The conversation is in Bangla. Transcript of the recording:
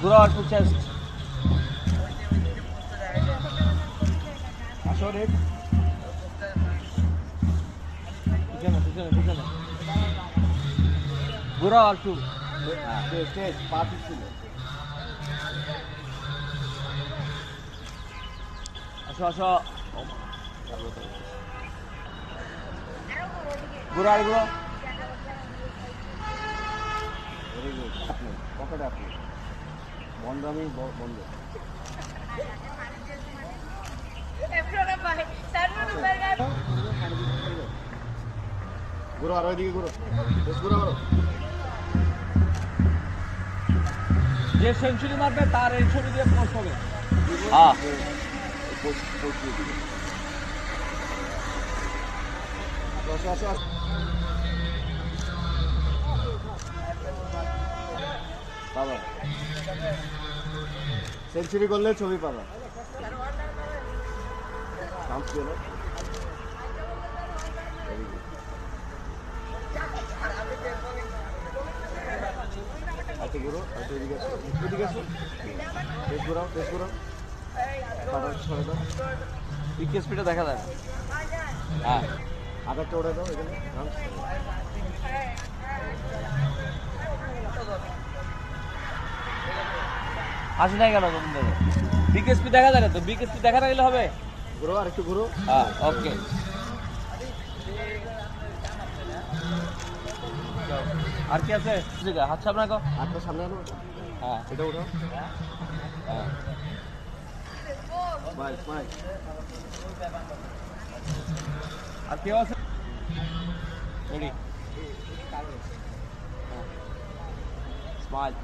ঘুরো আর চেস্ট আসো রেড পিছনে ঘুরো আর একটু স্টেজ পা ছিল আসো ঘুরো আর ঘুরো ভেরি গুড পকেটে আপনি বন্ধ আমি বন্ধ ঘুরো আর ওইদিকে ঘুরো ঘুরো যে সেঞ্চুরি মারবে তার এই ছবি দিয়ে পোস্ট হবে হ্যাঁ বাবা সেঞ্চুরি করলে ছবি পাবা আচ্ছা গুরু আচ্ছা এদিকে আসো টেস্ট ঘুরাও পাটা ছড়ে দাও পিকে স্পিডে দেখা যায় হ্যাঁ আধারটা ওড়ে দাও এখানে আসি নাই কেন বিগ স্পিড দেখা যায় না তো বিগ স্পিড দেখা গেলে হবে ঘুরো আর একটু ঘুরো হ্যাঁ ওকে আর কি আছে হাত সামনে রাখো হাতটা সামনে আনো হ্যাঁ এটা উঠাও হ্যাঁ স্মাইল আর কেউ আছে রেডি স্মাইল